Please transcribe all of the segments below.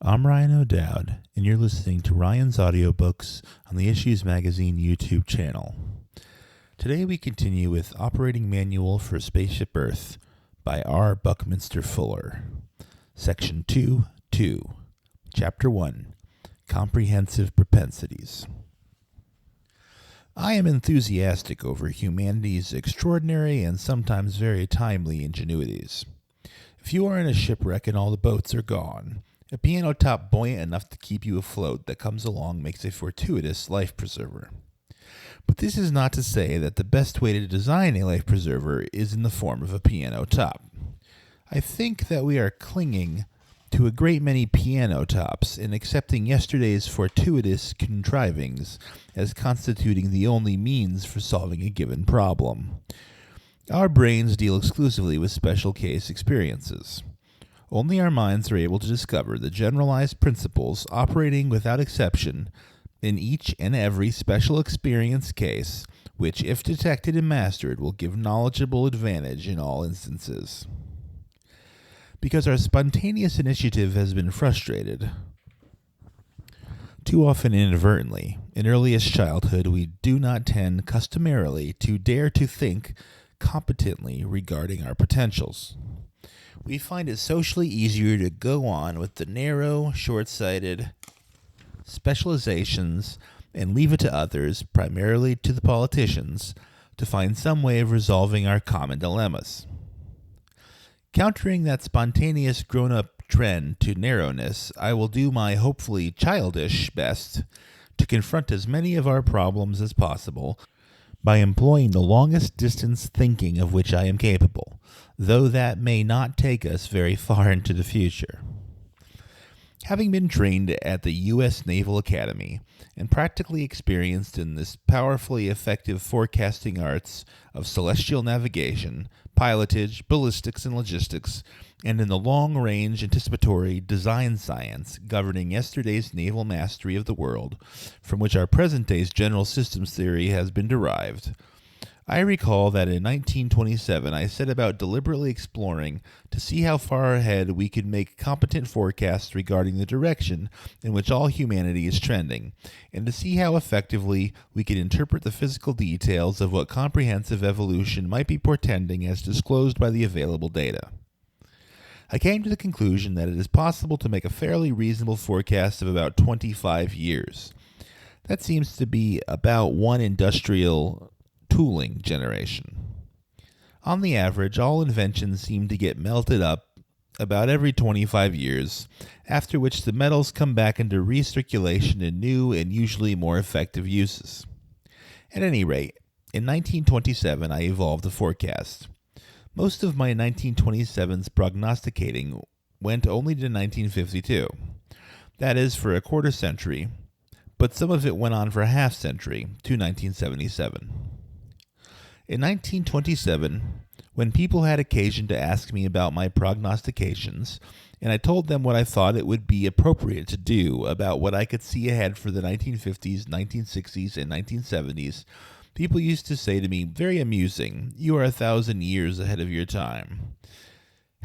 I'm Ryan O'Dowd, and you're listening to Ryan's Audiobooks on the Issues Magazine YouTube channel. Today we continue with Operating Manual for Spaceship Earth by R. Buckminster Fuller. Section 2, Chapter 1, Comprehensive Propensities. I am enthusiastic over humanity's extraordinary and sometimes very timely ingenuities. If you are in a shipwreck and all the boats are gone, a piano top buoyant enough to keep you afloat that comes along makes a fortuitous life preserver. But this is not to say that the best way to design a life preserver is in the form of a piano top. I think that we are clinging to a great many piano tops and accepting yesterday's fortuitous contrivings as constituting the only means for solving a given problem. Our brains deal exclusively with special case experiences. Only our minds are able to discover the generalized principles operating without exception in each and every special experience case, which, if detected and mastered, will give knowledgeable advantage in all instances. Because our spontaneous initiative has been frustrated, too often inadvertently, in earliest childhood we do not tend customarily to dare to think competently regarding our potentials. We find it socially easier to go on with the narrow, short-sighted specializations and leave it to others, primarily to the politicians, to find some way of resolving our common dilemmas. Countering that spontaneous grown-up trend to narrowness, I will do my hopefully childish best to confront as many of our problems as possible by employing the longest distance thinking of which I am capable, though that may not take us very far into the future. Having been trained at the U.S. Naval Academy and practically experienced in this powerfully effective forecasting arts of celestial navigation, pilotage, ballistics, and logistics, and in the long-range anticipatory design science governing yesterday's naval mastery of the world, from which our present day's general systems theory has been derived, I recall that in 1927 I set about deliberately exploring to see how far ahead we could make competent forecasts regarding the direction in which all humanity is trending, and to see how effectively we could interpret the physical details of what comprehensive evolution might be portending as disclosed by the available data. I came to the conclusion that it is possible to make a fairly reasonable forecast of about 25 years. That seems to be about one industrial tooling generation. On the average, all inventions seem to get melted up about every 25 years, after which the metals come back into recirculation in new and usually more effective uses. At any rate, in 1927 I evolved a forecast. Most of my 1927's prognosticating went only to 1952. That is, for a quarter century, but some of it went on for a half century, to 1977. In 1927, when people had occasion to ask me about my prognostications, and I told them what I thought it would be appropriate to do about what I could see ahead for the 1950s, 1960s, and 1970s, people used to say to me, very amusing, "You are 1,000 years ahead of your time."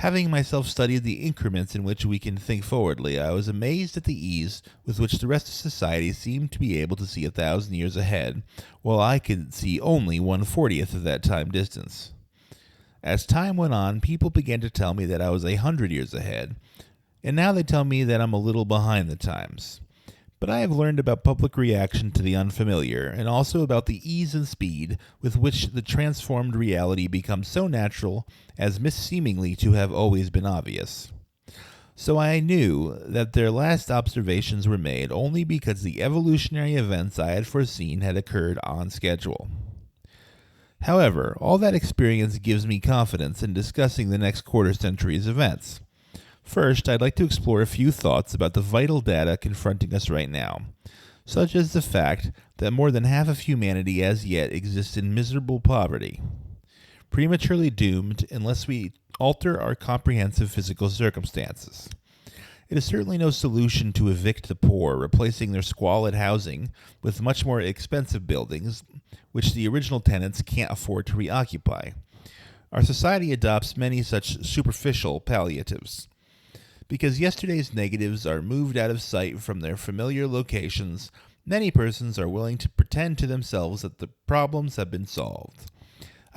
Having myself studied the increments in which we can think forwardly, I was amazed at the ease with which the rest of society seemed to be able to see 1,000 years ahead, while I could see only 1/40th of that time distance. As time went on, people began to tell me that I was 100 years ahead, and now they tell me that I'm a little behind the times. But I have learned about public reaction to the unfamiliar, and also about the ease and speed with which the transformed reality becomes so natural as misseemingly to have always been obvious. So I knew that their last observations were made only because the evolutionary events I had foreseen had occurred on schedule. However, all that experience gives me confidence in discussing the next quarter century's events. First, I'd like to explore a few thoughts about the vital data confronting us right now, such as the fact that more than half of humanity as yet exists in miserable poverty, prematurely doomed unless we alter our comprehensive physical circumstances. It is certainly no solution to evict the poor, replacing their squalid housing with much more expensive buildings, which the original tenants can't afford to reoccupy. Our society adopts many such superficial palliatives. Because yesterday's negatives are moved out of sight from their familiar locations, many persons are willing to pretend to themselves that the problems have been solved.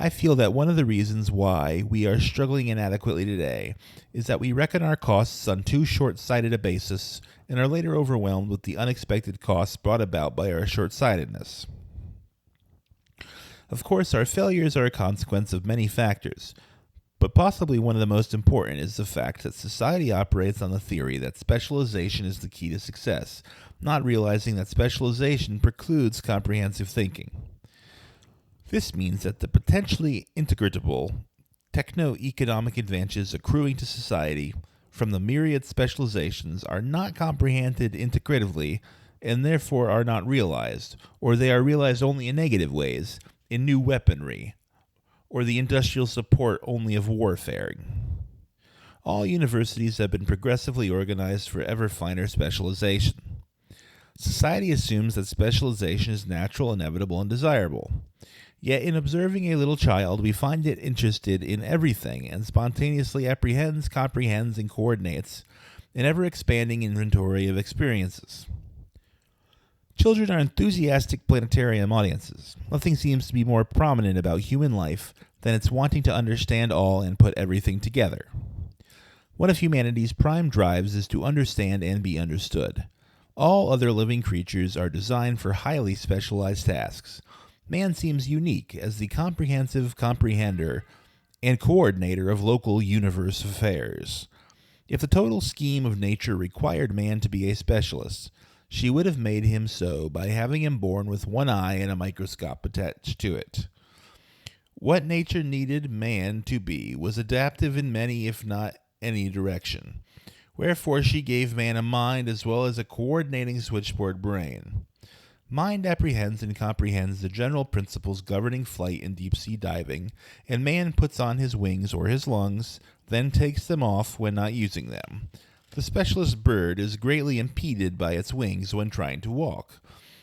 I feel that one of the reasons why we are struggling inadequately today is that we reckon our costs on too short-sighted a basis and are later overwhelmed with the unexpected costs brought about by our short-sightedness. Of course, our failures are a consequence of many factors, but possibly one of the most important is the fact that society operates on the theory that specialization is the key to success, not realizing that specialization precludes comprehensive thinking. This means that the potentially integratable techno-economic advantages accruing to society from the myriad specializations are not comprehended integratively and therefore are not realized, or they are realized only in negative ways, in new weaponry, or the industrial support only of warfare. All universities have been progressively organized for ever finer specialization. Society assumes that specialization is natural, inevitable, and desirable. Yet in observing a little child, we find it interested in everything and spontaneously apprehends, comprehends, and coordinates an ever-expanding inventory of experiences. Children are enthusiastic planetarium audiences. Nothing seems to be more prominent about human life than its wanting to understand all and put everything together. One of humanity's prime drives is to understand and be understood. All other living creatures are designed for highly specialized tasks. Man seems unique as the comprehensive comprehender and coordinator of local universe affairs. If the total scheme of nature required man to be a specialist, she would have made him so by having him born with one eye and a microscope attached to it. What nature needed man to be was adaptive in many, if not any direction. Wherefore she gave man a mind as well as a coordinating switchboard brain. Mind apprehends and comprehends the general principles governing flight and deep-sea diving, and man puts on his wings or his lungs, then takes them off when not using them. The specialist bird is greatly impeded by its wings when trying to walk.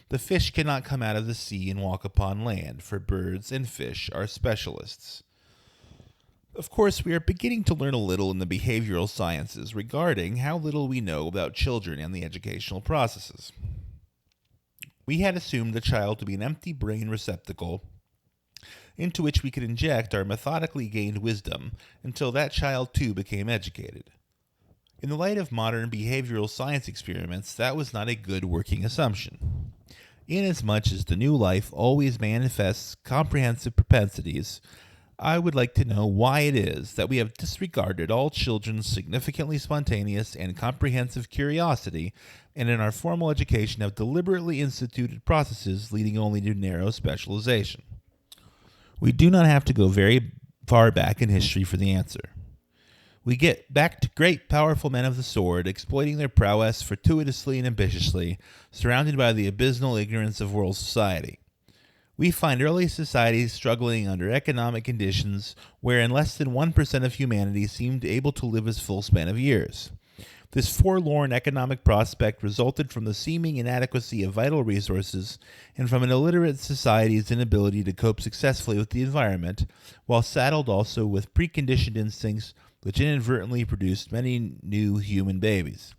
The fish cannot come out of the sea and walk upon land, for birds and fish are specialists. Of course, we are beginning to learn a little in the behavioral sciences regarding how little we know about children and the educational processes. We had assumed the child to be an empty brain receptacle into which we could inject our methodically gained wisdom until that child too became educated. In the light of modern behavioral science experiments, that was not a good working assumption. Inasmuch as the new life always manifests comprehensive propensities, I would like to know why it is that we have disregarded all children's significantly spontaneous and comprehensive curiosity, and in our formal education have deliberately instituted processes leading only to narrow specialization. We do not have to go very far back in history for the answer. We get back to great powerful men of the sword, exploiting their prowess fortuitously and ambitiously, surrounded by the abysmal ignorance of world society. We find early societies struggling under economic conditions wherein less than 1% of humanity seemed able to live its full span of years. This forlorn economic prospect resulted from the seeming inadequacy of vital resources and from an illiterate society's inability to cope successfully with the environment, while saddled also with preconditioned instincts which inadvertently produced many new human babies.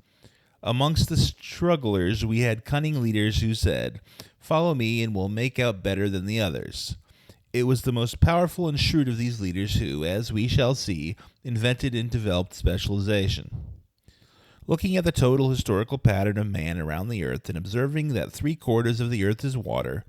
Amongst the strugglers, we had cunning leaders who said, "Follow me and we'll make out better than the others." It was the most powerful and shrewd of these leaders who, as we shall see, invented and developed specialization. Looking at the total historical pattern of man around the earth and observing that 3/4 of the earth is water,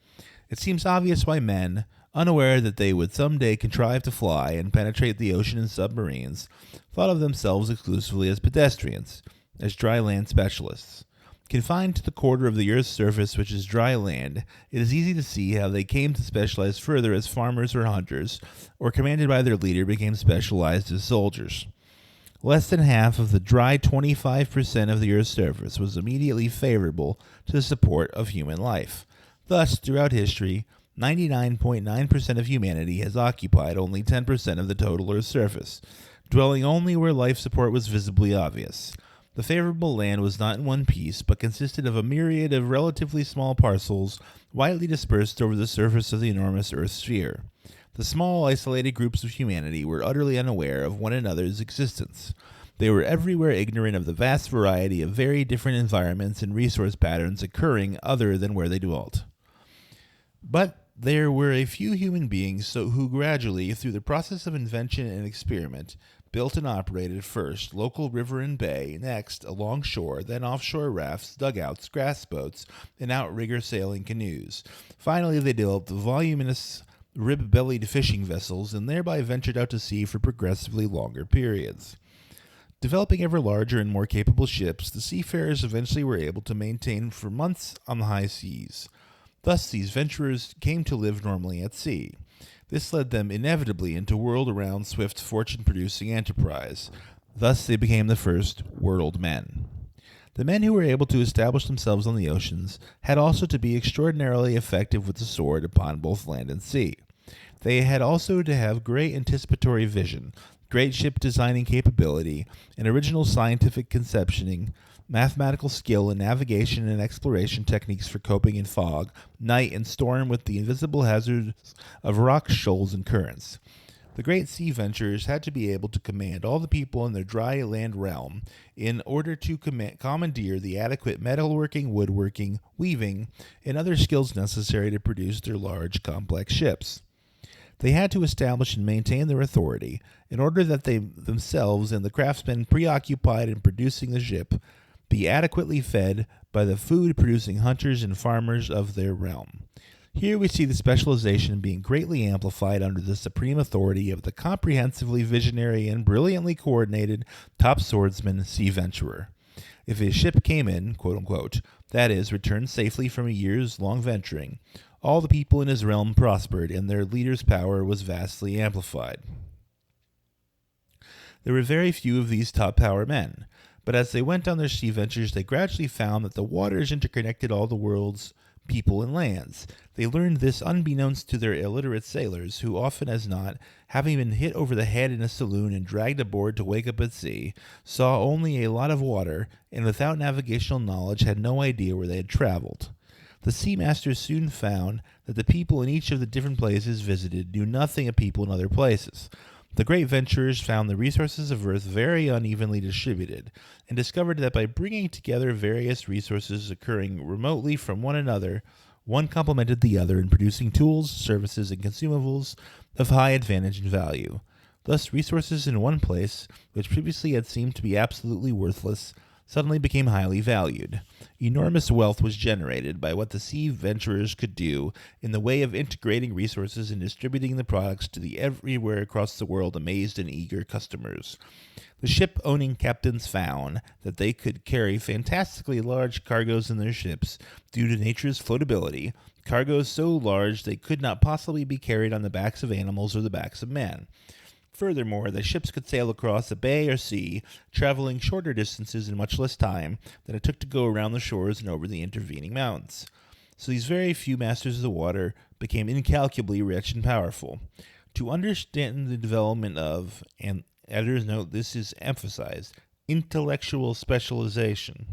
it seems obvious why men, unaware that they would someday contrive to fly and penetrate the ocean in submarines, thought of themselves exclusively as pedestrians, as dry land specialists. Confined to the quarter of the Earth's surface which is dry land, it is easy to see how they came to specialize further as farmers or hunters, or commanded by their leader became specialized as soldiers. Less than half of the dry 25% of the Earth's surface was immediately favorable to the support of human life. Thus, throughout history, 99.9% of humanity has occupied only 10% of the total Earth's surface, dwelling only where life support was visibly obvious. The favorable land was not in one piece, but consisted of a myriad of relatively small parcels widely dispersed over the surface of the enormous Earth sphere. The small, isolated groups of humanity were utterly unaware of one another's existence. They were everywhere ignorant of the vast variety of very different environments and resource patterns occurring other than where they dwelt. But there were a few human beings who gradually, through the process of invention and experiment, built and operated first local river and bay, next alongshore, then offshore rafts, dugouts, grass boats, and outrigger sailing canoes. Finally, they developed voluminous rib-bellied fishing vessels and thereby ventured out to sea for progressively longer periods. Developing ever larger and more capable ships, the seafarers eventually were able to maintain for months on the high seas. Thus, these venturers came to live normally at sea. This led them inevitably into world-around, swift, fortune-producing enterprise. Thus, they became the first world men. The men who were able to establish themselves on the oceans had also to be extraordinarily effective with the sword upon both land and sea. They had also to have great anticipatory vision, great ship designing capability, and original scientific conceptioning, mathematical skill in navigation and exploration techniques for coping in fog, night, and storm with the invisible hazards of rocks, shoals, and currents. The great sea venturers had to be able to command all the people in their dry land realm in order to commandeer the adequate metalworking, woodworking, weaving, and other skills necessary to produce their large, complex ships. They had to establish and maintain their authority in order that they themselves and the craftsmen preoccupied in producing the ship be adequately fed by the food-producing hunters and farmers of their realm. Here we see the specialization being greatly amplified under the supreme authority of the comprehensively visionary and brilliantly coordinated top swordsman sea venturer. If his ship came in, quote-unquote, that is, returned safely from a years-long venturing, all the people in his realm prospered, and their leader's power was vastly amplified. There were very few of these top power men, but as they went on their sea ventures, they gradually found that the waters interconnected all the world's people and lands. They learned this unbeknownst to their illiterate sailors, who often as not, having been hit over the head in a saloon and dragged aboard to wake up at sea, saw only a lot of water, and without navigational knowledge had no idea where they had traveled. The sea masters soon found that the people in each of the different places visited knew nothing of people in other places. The great venturers found the resources of Earth very unevenly distributed, and discovered that by bringing together various resources occurring remotely from one another, one complemented the other in producing tools, services, and consumables of high advantage and value. Thus, resources in one place, which previously had seemed to be absolutely worthless, suddenly became highly valued. Enormous wealth was generated by what the sea venturers could do in the way of integrating resources and distributing the products to the everywhere across the world amazed and eager customers. The ship-owning captains found that they could carry fantastically large cargoes in their ships due to nature's floatability, cargoes so large they could not possibly be carried on the backs of animals or the backs of men. Furthermore, the ships could sail across a bay or sea, traveling shorter distances in much less time than it took to go around the shores and over the intervening mountains. So these very few masters of the water became incalculably rich and powerful. To understand the development of, and editors note this is emphasized, intellectual specialization,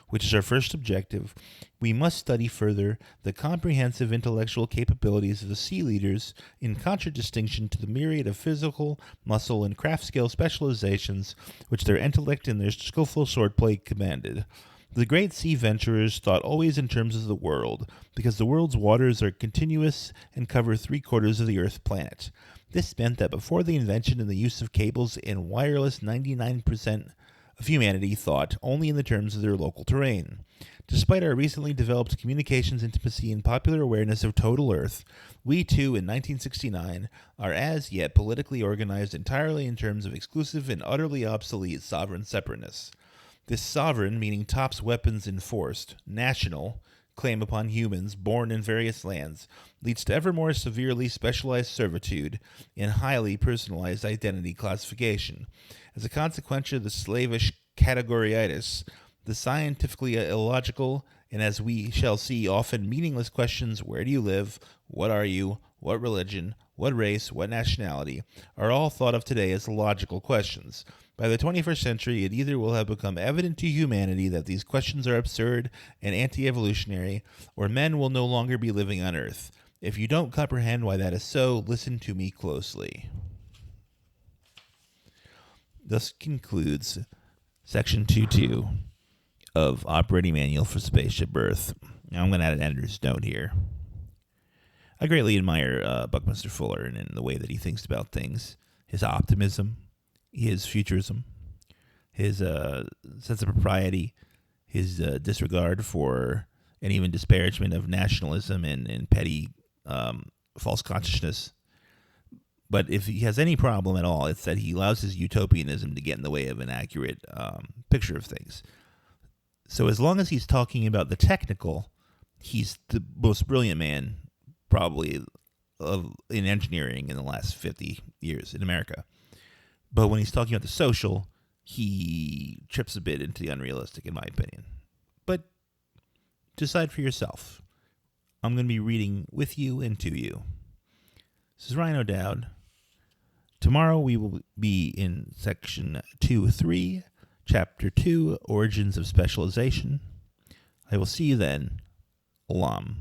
which is our first objective, we must study further the comprehensive intellectual capabilities of the sea leaders in contradistinction to the myriad of physical, muscle, and craft skill specializations which their intellect and their skillful swordplay commanded. The great sea venturers thought always in terms of the world, because the world's waters are continuous and cover 3/4 of the Earth planet. This meant that before the invention and the use of cables and wireless, 99% of humanity thought only in the terms of their local terrain. Despite our recently developed communications intimacy and popular awareness of total Earth, we too, in 1969, are as yet politically organized entirely in terms of exclusive and utterly obsolete sovereign separateness. This sovereign, meaning tops weapons enforced, national, claim upon humans born in various lands, leads to ever more severely specialized servitude and highly personalized identity classification. As a consequence of the slavish categoryitis, the scientifically illogical, and as we shall see, often meaningless questions, where do you live, what are you, what religion, what race, what nationality, are all thought of today as logical questions. By the 21st century, it either will have become evident to humanity that these questions are absurd and anti-evolutionary, or men will no longer be living on Earth. If you don't comprehend why that is so, listen to me closely. Thus concludes Section 2.2 of Operating Manual for Spaceship Earth. Now I'm going to add an editor's note here. I greatly admire Buckminster Fuller and the way that he thinks about things, his optimism, his futurism, his sense of propriety, his disregard for and even disparagement of nationalism and petty false consciousness. But if he has any problem at all, it's that he allows his utopianism to get in the way of an accurate picture of things. So as long as he's talking about the technical, he's the most brilliant man probably in engineering in the last 50 years in America. But when he's talking about the social, he trips a bit into the unrealistic, in my opinion. But decide for yourself. I'm going to be reading with you and to you. This is Ryan O'Dowd. Tomorrow we will be in Section 2.3, Chapter 2, Origins of Specialization. I will see you then. Olam.